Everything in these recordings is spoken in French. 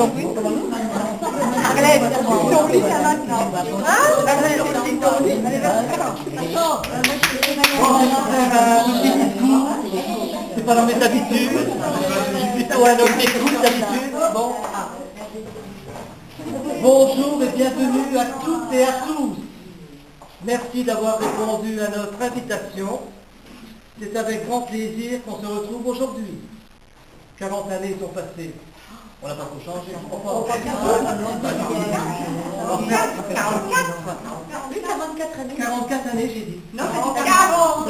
non plus. C'est pas dans mes habitudes. Je suis plutôt un homme d'écoute d'habitude. Bon. Bonjour et bienvenue à toutes et à tous. Merci d'avoir répondu à notre invitation. C'est avec grand plaisir qu'on se retrouve aujourd'hui. 40 années sont passées. On n'a pas trop changé, je crois pas. 44 années, j'ai dit. Non, c'est 40.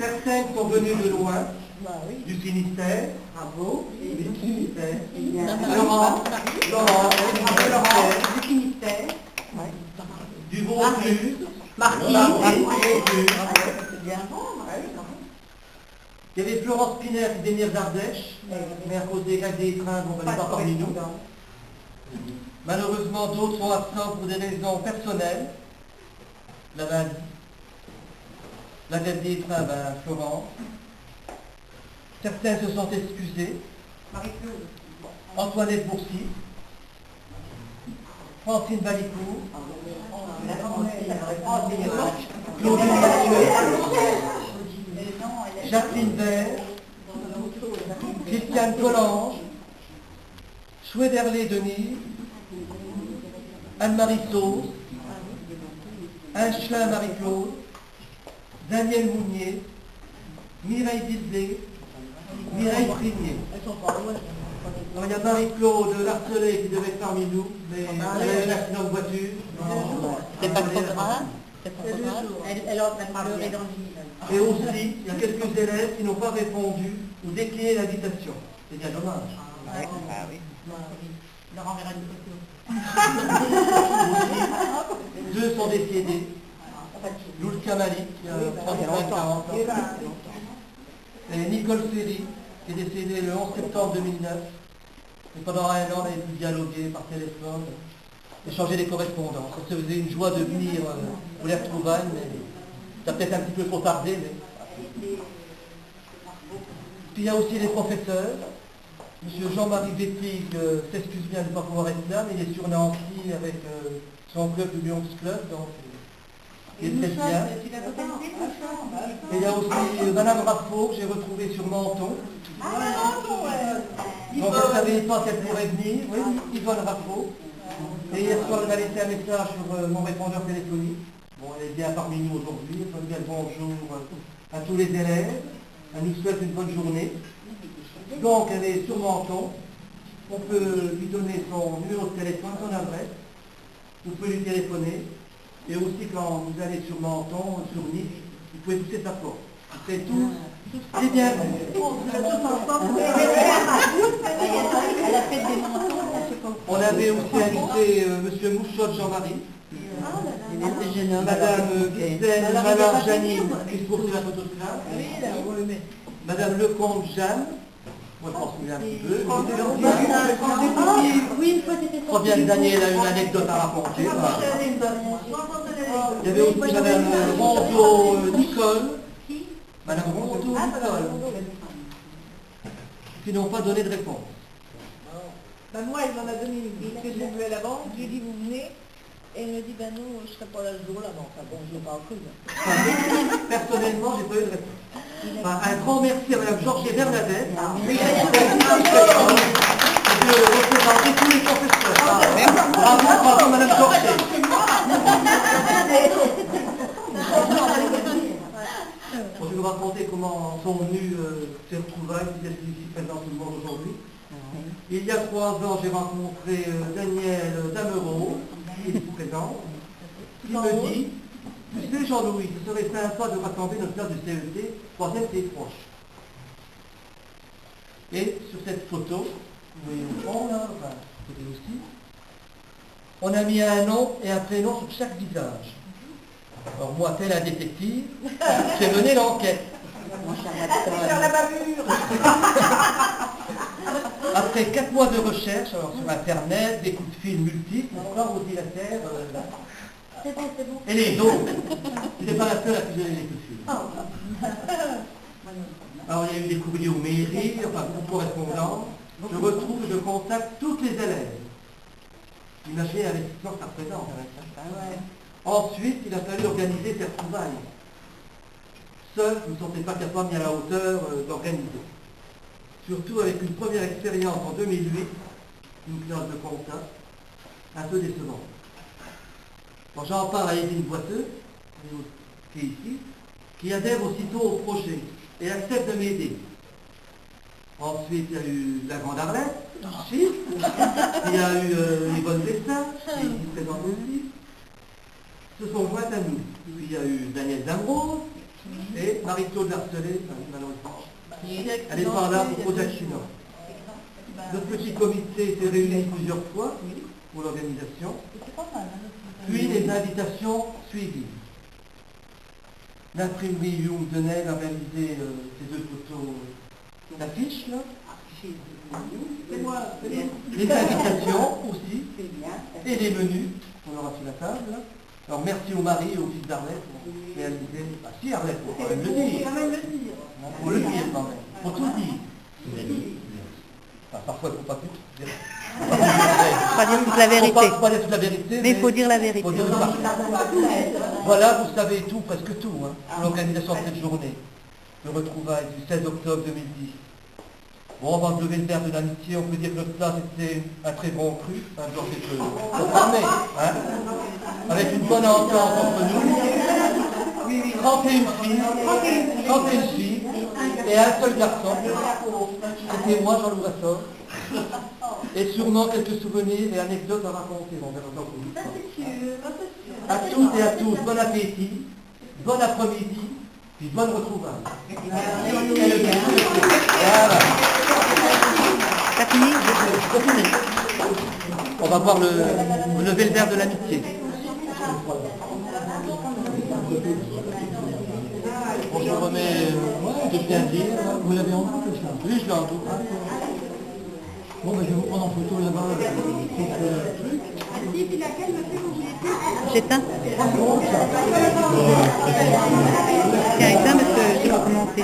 Certaines sont venues de loin, du Finistère, bravo, du Finistère. Laurent, Du Finistère. du Vaucluse, Marquis. Il y avait Florence Piner qui venait d'Ardèche, mais à cause des grèves des trains, on ne va pas parmi nous. Malheureusement, d'autres sont absents pour des raisons personnelles. La maladie. La grève des trains, Florence. Certains se sont excusés. Antoinette Bourcy. Francine Valicourt. Claudine Mathieu. Jacqueline Vert, Christiane Collange, Chouederlé Denis, Anne-Marie Sauce, Hinchelin Marie-Claude, Daniel Mounier, Mireille Dildé, Mireille Prigné. Alors, il y a Marie-Claude Larcelet qui devait être parmi nous, mais elle a eu un accident de voiture. C'est pas trop grave. Elle est en train de pleurer dans le lit. Et aussi, il y a quelques élèves qui n'ont pas répondu ou décliné l'invitation. C'est bien dommage. Leur enverra une photo. Deux sont décédés. Loul Kamali, qui a 35 ans. Et Nicole Ferry, qui est décédée le 11 septembre 2009. Et pendant un an, on avait pu dialoguer par téléphone, échanger des correspondances. Ça se faisait une joie de venir pour les retrouvailles, mais ça a peut-être un petit peu trop tardé. Mais... Puis il y a aussi les professeurs. Monsieur Jean-Marie Vétig s'excuse bien de ne pas pouvoir être là, mais il est sur Nancy avec son club, le Lions Club, donc il est très bien. Et il y a aussi Madame Raffaut, que j'ai retrouvée sur Menton. Donc elle ne savait pas qu'elle pourrait venir, oui, Yvonne Raffaut. Et hier soir, elle m'a laissé un message sur mon répondeur téléphonique. Bon, elle est bien parmi nous aujourd'hui, elle dit bonjour à tous les élèves, elle nous souhaite une bonne journée. Donc, elle est sur Menton, on peut lui donner son numéro de téléphone, son adresse, vous pouvez lui téléphoner, et aussi quand vous allez sur Menton, sur Nice, vous pouvez pousser sa porte. C'est tout. C'est bien. On avait aussi invité M. Mouchot Jean-Marie, Madame Gisèle Malard Janine, qui se trouve sur la photo de classe, Madame Lecomte Jeanne, moi je pense qu'il y a un petit peu. Combien Daniel a une anecdote à raconter. Il y avait aussi Madame Rondeau Nicole, Madame Rondeau Nicole, qui n'ont pas donné de réponse. Moi, elle m'en a donné une, parce que je l'ai vue à la banque, je lui ai dit, vous venez, et elle me dit, ben non, je ne serai pas là ce jour-là, mais enfin bon, je l'ai pas cru. Personnellement, je n'ai pas eu de réponse. Enfin, un grand merci à Mme Georges Bernadette, de représenter tous les professeurs. Bravo, Mme Georges. Je vais vous raconter comment sont venues ces retrouvailles, qui est ici présent tout le monde aujourd'hui. Il y a 3 ans, j'ai rencontré Daniel Damereau, qui est ici présent, qui me dit, tu sais Jean-Louis, ce serait sympa de rassembler notre classe de CET, 3e et proche. Et sur cette photo, vous voyez au fond là, enfin, côté aussi, on a mis un nom et un prénom sur chaque visage. Alors moi, tel un détective, j'ai mené l'enquête. Après 4 mois de recherche, alors sur Internet, des coups de fil multiples, on va aussi la terre. C'est bon, c'est bon. Et les autres, c'était pas la seule à fusionner les coups de fil. Alors il y a eu des courriers aux mairies, enfin beaucoup de correspondants. Je contacte toutes les élèves. Imaginez l'investissement que ça représente. Ensuite, il a fallu organiser ces retrouvailles. Seul, je ne me sentais pas capable ni à la hauteur d'organiser. Surtout avec une première expérience en 2008, une classe de compta, un peu décevante. Quand j'en parle à Évine Boiteux, qui est ici, qui adhère aussitôt au projet et accepte de m'aider. Ensuite, il y a eu la Grande Arlette, ici. Il y a eu Yvonne Dessin, qui est ici présente aussi. Se sont jointes à nous. Puis il y a eu Daniel Damrose et Marie-Claude Larcelet, malheureusement. Elle est par là pour Projet Chinois. Notre petit comité s'est réuni plusieurs fois pour l'organisation. Puis les invitations suivies. L'imprimerie Young de Nel a réalisé ces deux photos d'affiches là. Les invitations aussi. Et les menus qu'on aura sur la table. Là. Alors merci au mari et au fils d'Arlette pour réaliser. Ah si Arlette, il faut quand même le dire. Il faut le dire quand même. Il faut tout dire. Enfin, parfois il ne faut pas tout dire. Pas dire toute la vérité. Pas dire toute la vérité. Mais il faut dire la vérité. Faut dire voilà, vous savez tout, presque tout, hein, pour l'organisation de cette journée de retrouvailles du 16 octobre 2010. Bon, on va lever le verre de l'amitié, on peut dire que notre place était un très bon cru, un genre de confirmé, hein, avec une bonne entente entre nous, 31 filles, et un seul garçon, c'était moi, Jean-Louis Rassor, et sûrement quelques souvenirs et anecdotes à raconter, on verra ça pour vous. À toutes et à tous, bon appétit, bon après-midi, puis bonne retrouvaille. Voilà. T'as fini? On va voir le lever le verre de l'amitié. Bon, je remets de bien dire. Vous l'avez en double, ça? Oui, je l'ai en double. Bon, ben, je vais vous prendre en photo là-bas. J'éteins. Tiens, éteins parce que j'ai recommencé.